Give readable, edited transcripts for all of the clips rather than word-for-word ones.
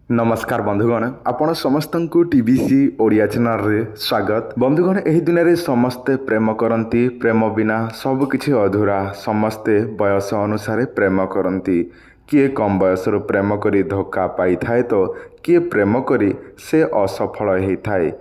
नमस्कार बंधुगण आपण समस्त को टीबीसी ओडिया चैनल रे स्वागत। बंधुगण एही दुनिया रे समस्ते प्रेम करती, प्रेम बिना सब किछि अधूरा। समस्ते बयस अनुसार प्रेम करती, किए कम बयस प्रेम करी धोखा पाई थाए तो किए प्रेम करी से असफल होता है।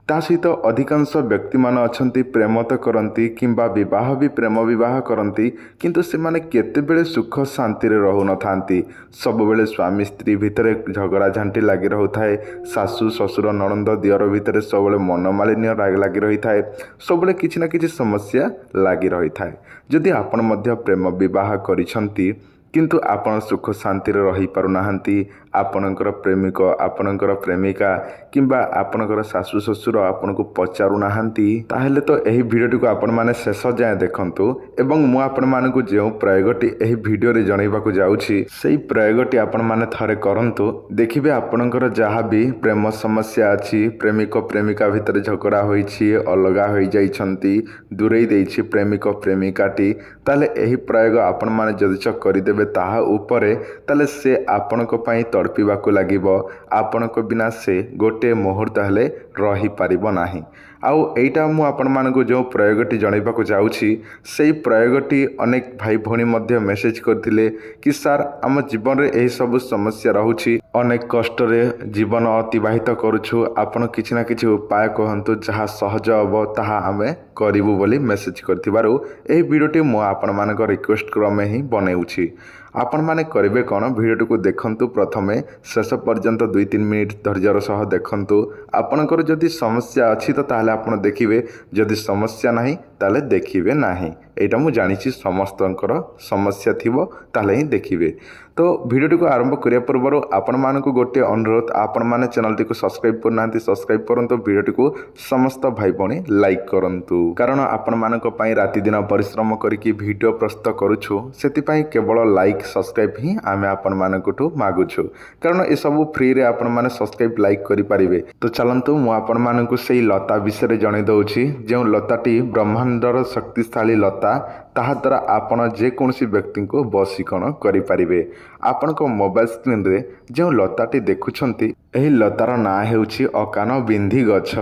ता सहित अधिकांश व्यक्ति मान अछंती प्रेम तो करती किंबा विवाह भी प्रेम विवाह करती, किंतु से माने केतेबेले सुख शांति रे रहु न थांती। सबबेले स्वामी स्त्री भितर झगड़ा झांटी लगी रहुए। सासू ससुर नणंद दियर भितर सबबेले मनमालिन्य लगी रही थाए। सबबेले किछि ना किछि समस्या लगी रही थाए। जदि आपण मध्य प्रेम विवाह करिसंती किंतु आपण सुख शांति रे रही पारु नाहंती, आपणकर प्रेमिक आपणकर प्रेमिका किंबा आपणकर सासू ससुर आपन को पचारू नाहंती, ताहेले तो एही भिडियोटी को आपण माने शेष जाए देखंतु। एवं मु आपण मानकु जेउ प्रयोगटी एही भिडियो रे जणाइबाकू जाउछि सेही प्रयोगटी आपण माने थरे करंतु। देखिबे आपणकर जहाँ भी प्रेम समस्या अछि, प्रेमिक प्रेमिका भितर झगड़ा होइछि, अलगा होई जाइछंती, दूरेई देइछि प्रेमिक प्रेमिकाटी, ताले एही प्रयोग आपण माने जदिच करिदेबे ताहा उपरे, ताले से आपणक पई तड़पिबाकू लागिबो। आपणक बिना से गोटे मुहूर्त हेले रही पारिबो नाही। आउ एटा मु आपण मानकु जो प्रयोगटी जणाइबाकू जाउछि सेही प्रयोगटी अनेक भाई भौणी मध्य मेसेज करथिले कि सर आम जीवन रे एही सब समस्या रहुछि, अनेक कष्ट रे जीवन अतिबाहित करूछु, आपण किछि ना किछि उपाय कहंतु जहा सहज हबो ताहा आमे करिवु बोली मेसेज करथिबारु एही वीडियोटी मु आपण मानक रिक्वेस्ट क्रमे ही बनाउछि। आपण माने करिवे कोन, वीडियोटी को देखंतु प्रथमे शेष पर्यंत 2-3 मिनिट धैर्यर सह देखंतु। आपणकर जदि समस्या अछि तो ताहले आपण देखिबे, जदि समस्या नाही ताहले देखिबे नाही। एटा मु जानिछि समस्तंकर समस्या थिबो ताहले ही देखिबे। तो वीडियोटी को आरंभ करिया पूर्व आपण मानकु गोटे अनुरोध, आपण माने चैनल टी को सब्सक्राइब करनांती सब्सक्राइब करंतु, वीडियोटी को समस्त भाई बणी लाइक करंतु। कारण आपण मानक पई राति दिन परिश्रम करिकि वीडियो प्रस्तुत करूछु, सेति पई केवल लाइक सब्सक्राइब ही आमे आपण मानकुठु मागुछु। कारण ए सब फ्री रे आपण माने सब्सक्राइब लाइक करि पारिबे। तो चलंतु मु आपण मानकु सेही लता विषय जणाइ दउछि, जे लताटी ब्रह्मांडर शक्तिशाली लता, ताहा द्वारा आपण जेकोसी व्यक्ति को वशीकरण करि पारिबे। आपण को मोबाइल स्क्रीन रे जो लताटी देखुछंती, एही लतार ना हेउछि अकान बिंधी गछ।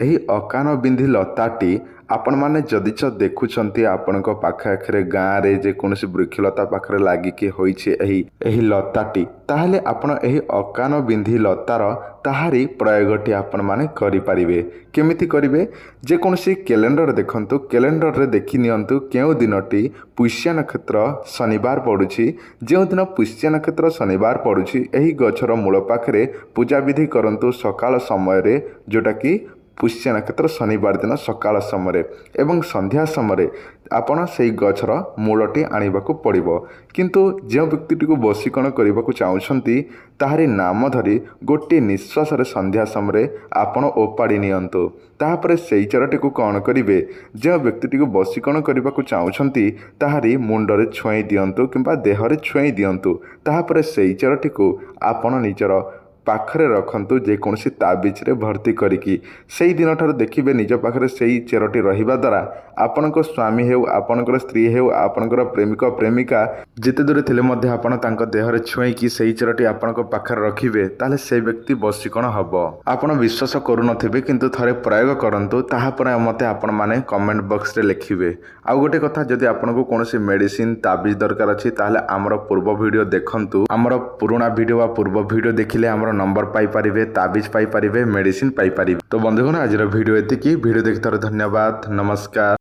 एही अकान बिंधी लताटी आपण माने जदिच देखुछंती आपणक पाखे आखरे गाँ रे जेकोसी वृक्षलता पाखरे लागिकी होइछे एही लताटी, ताहले आपण एही अकान बिंधी लतार ताहारी प्रयोगटी आपण माने करि पारिबे। केमिति करिवे, जेकोसी कैलेंडर देखंतु, कैलेंडर रे देखि नियंतु केउ दिनटी पुष्य नक्षत्र शनिवार पड़ुछि। जो दिन पुष्य नक्षत्र शनिवार पड़ुछि, एही गछर मूल पाखरे पूजा विधि करंतु सकाळ समय रे, जोटा कि पुष्य नक्षत्र शनिवार दिन सकाळ समय एवं संध्या समय आपण सेही गछर मूलटी आनिबाकू पड़िबो। किंतु जो व्यक्तिटी को वशीकरण करबाकू चाहुछंती, ताहारी नाम धरी गोटे निश्वास रे संध्या समय आपण ओपाड़ी नियंतु। ताहापरे सेही चरटी को कौन करिवे, जो व्यक्तिटी को वशीकरण करबाकू चाहुछंती ताहारी मुंडरे छुई दियंतु किंबा देहरे छुई दियंतु। ताहापरे सेही चरटी को आपण निजर पाखरे रखंतु, जेकोसी ताबिज रे भर्ती करिकी। सेही दिन ठार देखिबे निज पाखरे सेही चेरटी रहिबा द्वारा आपणक स्वामी हेउ, आपणकर स्त्री हेउ, आपणकर प्रेमिक प्रेमिका जेते दूर थिले मध्य आपण तांक देहरे छुईकी सेही चेरटी आपणक पाखरे रखिबे, ताले से व्यक्ति वशीकरण हबो। आपण विश्वास करू नथिबे, किंतु थरे प्रयोग करंतु, ताहा परे मते आपण माने कमेंट बॉक्स रे लिखिबे। आ गोटे कथा, जदि आपणको कोनोसी मेडिसिन ताबिज दरकार अछि ताले हमर पूर्व वीडियो देखंतु। हमर पुराना वीडियो वा पूर्व वीडियो देखिले हमर नंबर पाई पारिबे, ताबिज पाई पारिबे, मेडिसिन पाई पारिबे। तो बंधुगण आज वीडियो एतिकी। वीडियो देखिथार धन्यवाद। नमस्कार।